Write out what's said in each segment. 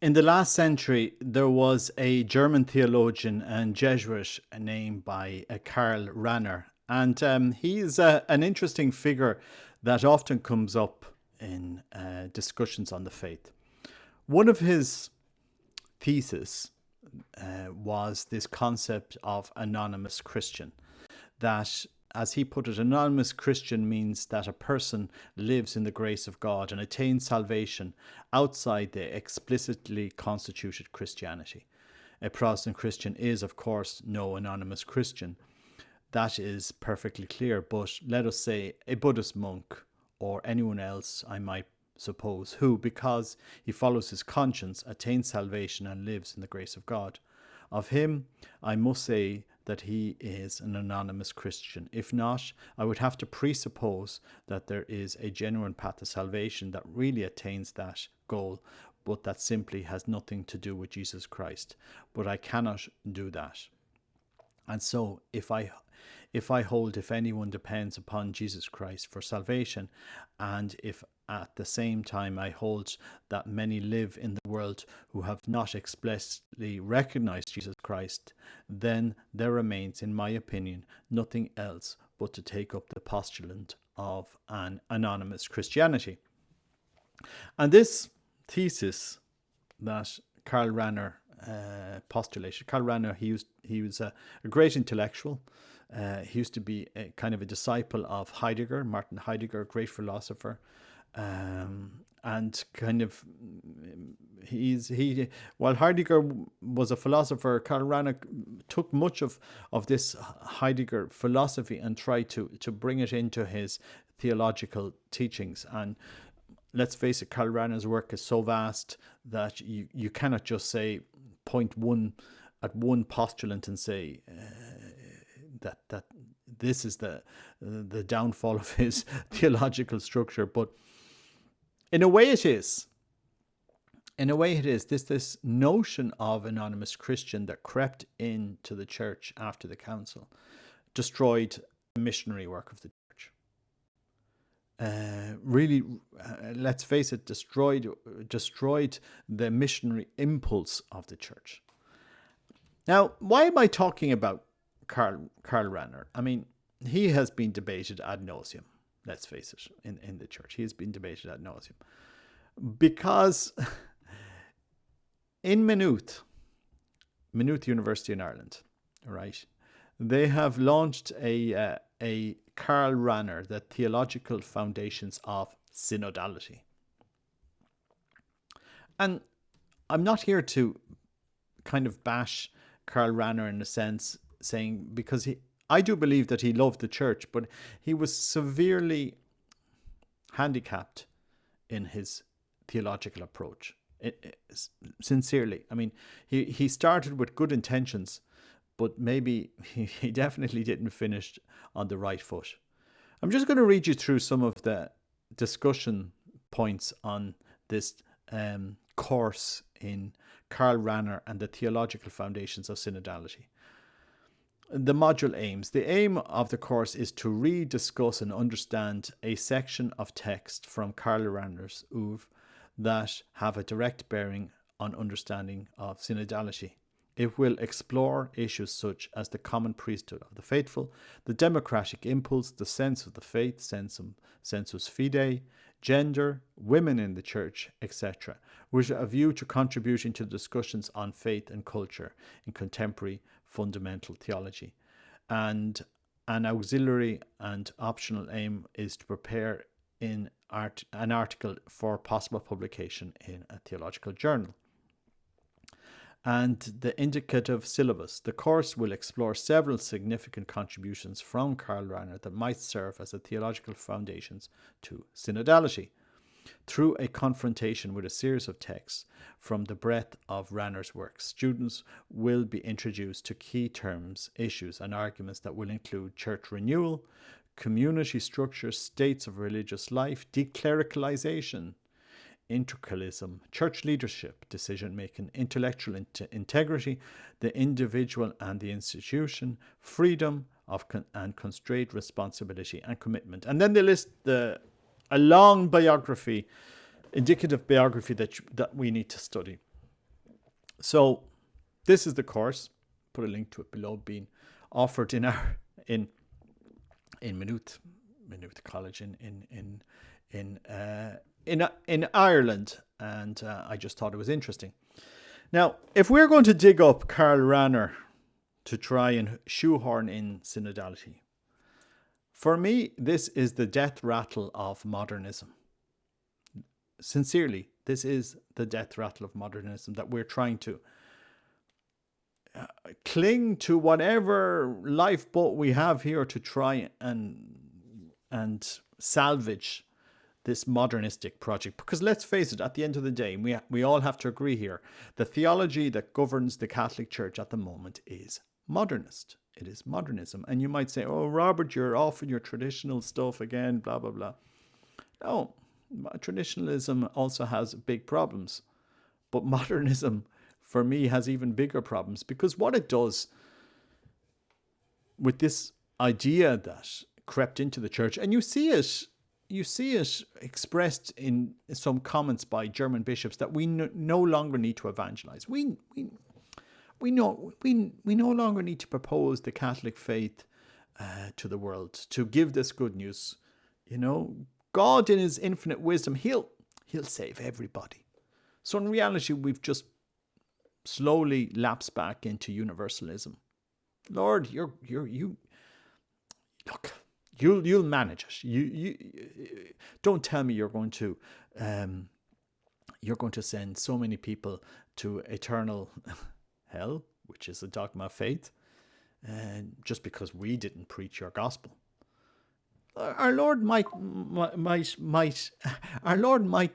In the last century, there was a German theologian and Jesuit named by Karl Rahner, and he's an interesting figure that often comes up in discussions on the faith. One of his theses was this concept of anonymous Christian, that, as he put it, anonymous Christian means that a person lives in the grace of God and attains salvation outside the explicitly constituted Christianity. A Protestant Christian is, of course, no anonymous Christian. That is perfectly clear. But let us say a Buddhist monk or anyone else, I might suppose, who, because he follows his conscience, attains salvation and lives in the grace of God. Of him, I must say that he is an anonymous Christian. If not, I would have to presuppose that there is a genuine path to salvation that really attains that goal, but that simply has nothing to do with Jesus Christ. But I cannot do that. And so if I hold, if anyone depends upon Jesus Christ for salvation, and if at the same time I hold that many live in the world who have not explicitly recognized Jesus Christ, then there remains, in my opinion, nothing else but to take up the postulant of an anonymous Christianity. And this thesis that Karl Rahner postulated. Karl Rahner, he was a great intellectual. He used to be a kind of a disciple of Heidegger, Martin Heidegger, a great philosopher, and kind of while Heidegger was a philosopher, Karl Rahner took much of this Heidegger philosophy and tried to bring it into his theological teachings. And let's face it, Karl Rahner's work is so vast that you cannot just say point one at one postulant and say that this is the downfall of his theological structure. But in a way it is. In a way it is. This notion of anonymous Christian that crept into the church after the council destroyed the missionary work of the church. Really, let's face it, destroyed the missionary impulse of the church. Now, why am I talking about Karl Rahner? I mean, he has been debated ad nauseum. Let's face it, in the church, he has been debated ad nauseum because in Maynooth University in Ireland, right, they have launched a Karl Rahner, the Theological Foundations of Synodality. And I'm not here to kind of bash Karl Rahner in a sense, saying, because I do believe that he loved the church, but he was severely handicapped in his theological approach. Sincerely. I mean, he started with good intentions, but maybe he definitely didn't finish on the right foot. I'm just going to read you through some of the discussion points on this course in Karl Rahner and the Theological Foundations of Synodality. The module aims. The aim of the course is to read, discuss and understand a section of text from Karl Rahner's oeuvre that have a direct bearing on understanding of synodality. It will explore issues such as the common priesthood of the faithful, the democratic impulse, the sense of the faith, sensus fidei, gender, women in the church, etc., with a view to contributing to discussions on faith and culture in contemporary fundamental theology. And an auxiliary and optional aim is to prepare an article for possible publication in a theological journal. And the indicative syllabus. The course will explore several significant contributions from Karl Rahner that might serve as the theological foundations to synodality. Through a confrontation with a series of texts from the breadth of Rahner's works, students will be introduced to key terms, issues, and arguments that will include church renewal, community structure, states of religious life, declericalization, intercalism, church leadership, decision-making, intellectual integrity, the individual and the institution, freedom of and constrained responsibility and commitment. And then they list a long biography, indicative biography that we need to study. So this is the course. Put a link to it below, being offered in our in Maynooth College in Ireland, and I just thought it was interesting. Now, if we're going to dig up Karl Rahner to try and shoehorn in synodality, for me, this is the death rattle of modernism. Sincerely, this is the death rattle of modernism, that we're trying to cling to whatever lifeboat we have here to try and salvage this modernistic project. Because let's face it, at the end of the day, we all have to agree here, the theology that governs the Catholic Church at the moment is modernist. It is modernism. And you might say, oh, Robert, you're off in your traditional stuff again, blah, blah, blah. No, traditionalism also has big problems. But modernism, for me, has even bigger problems, because what it does with this idea that crept into the church, and you see it expressed in some comments by German bishops, that we no longer need to evangelize. We no longer need to propose the Catholic faith to the world, to give this good news. God in his infinite wisdom, he'll save everybody. So in reality, we've just slowly lapsed back into universalism. Lord, you'll manage it. You don't tell me you're going to send so many people to eternal hell, which is a dogma of faith, just because we didn't preach your gospel. Our Lord might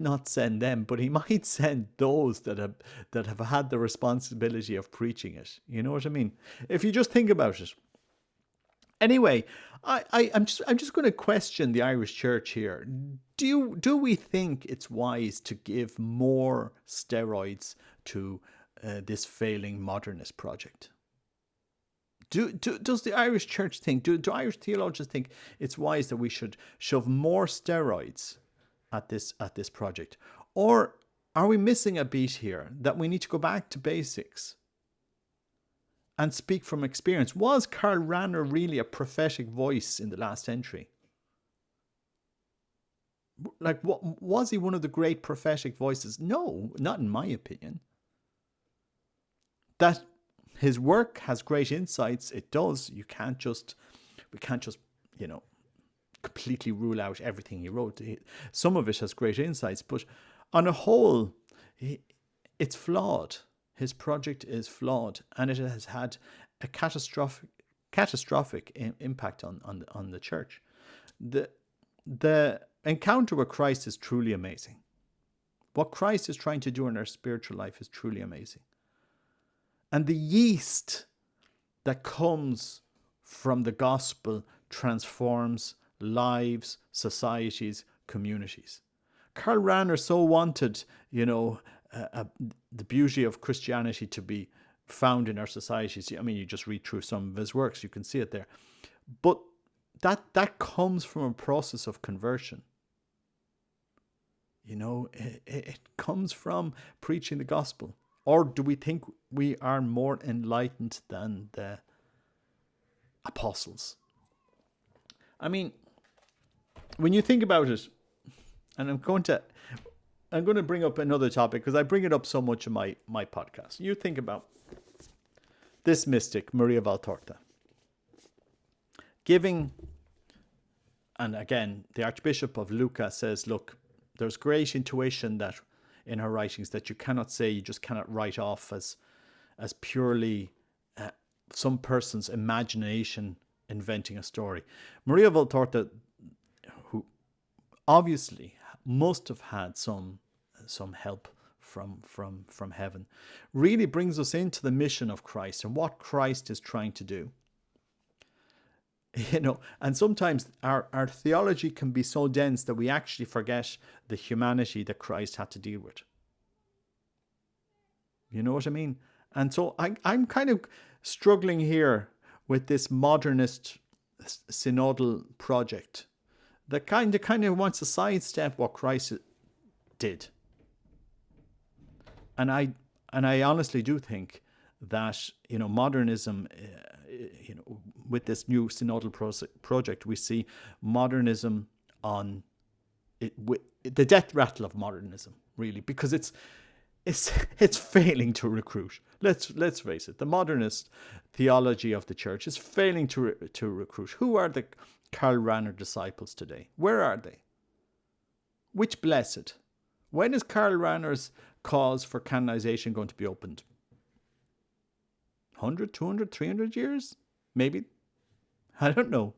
not send them, but he might send those that have had the responsibility of preaching it. You know what I mean? If you just think about it. Anyway, I'm just going to question the Irish Church here. Do we think it's wise to give more steroids to this failing modernist project? Does the Irish Church think, do Irish theologians think it's wise that we should shove more steroids at this project? Or are we missing a beat here, that we need to go back to basics and speak from experience? Was Karl Rahner really a prophetic voice in the last century? Like, was he one of the great prophetic voices? No, not in my opinion. That his work has great insights. It does. We can't just, completely rule out everything he wrote. Some of it has great insights, but on a whole, it's flawed. His project is flawed, and it has had a catastrophic impact on the church. The encounter with Christ is truly amazing. What Christ is trying to do in our spiritual life is truly amazing. And the yeast that comes from the gospel transforms lives, societies, communities. Karl Rahner so wanted, the beauty of Christianity to be found in our societies. I mean, you just read through some of his works, you can see it there. But that comes from a process of conversion. It comes from preaching the gospel. Or do we think we are more enlightened than the apostles? I mean, when you think about it, and I'm going to bring up another topic because I bring it up so much in my podcast. You think about this mystic, Maria Valtorta, giving, and again, the Archbishop of Lucca says, look, there's great intuition that in her writings that you just cannot write off as purely some person's imagination inventing a story. Maria Valtorta, who obviously must have had some help from heaven, really brings us into the mission of Christ and what Christ is trying to do. And sometimes our theology can be so dense that we actually forget the humanity that Christ had to deal with. You know what I mean? And so I'm kind of struggling here with this modernist synodal project that kind of wants to sidestep what Christ did. And And I honestly do think that, modernism, with this new synodal project, we see modernism on the death rattle of modernism, really, because it's failing to recruit. Let's face it. The modernist theology of the church is failing to recruit. Who are the Karl Rahner disciples today? Where are they? Which blessed? When is Karl Rahner's cause for canonization going to be opened? 100, 200, 300 years? Maybe? I don't know.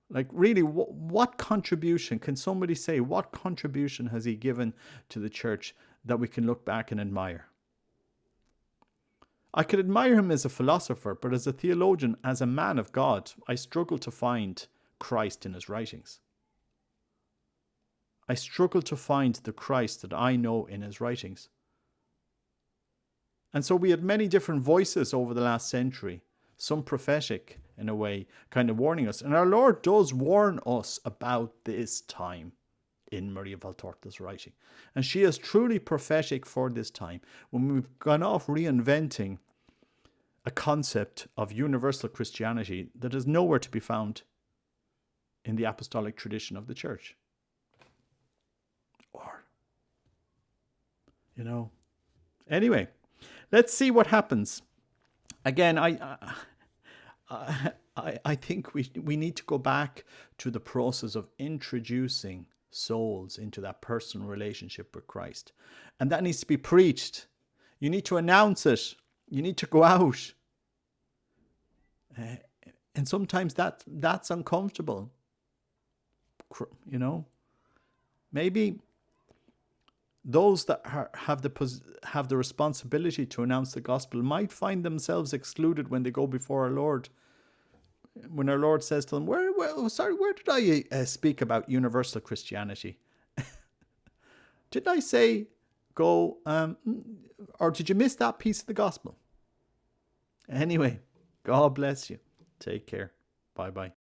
Like, really, what contribution, can somebody say, what contribution has he given to the church that we can look back and admire? I could admire him as a philosopher, but as a theologian, as a man of God, I struggle to find Christ in his writings. I struggle to find the Christ that I know in his writings. And so we had many different voices over the last century, some prophetic in a way, kind of warning us. And our Lord does warn us about this time in Maria Valtorta's writing. And she is truly prophetic for this time, when we've gone off reinventing a concept of universal Christianity that is nowhere to be found in the apostolic tradition of the church. Or, anyway, let's see what happens. Again, I think we need to go back to the process of introducing souls into that personal relationship with Christ. And that needs to be preached. You need to announce it. You need to go out. And sometimes that's uncomfortable. Maybe those that have the responsibility to announce the gospel might find themselves excluded when they go before our Lord. When our Lord says to them, where did I speak about universal Christianity? Did I say go, or did you miss that piece of the gospel? Anyway, God bless you. Take care. Bye-bye.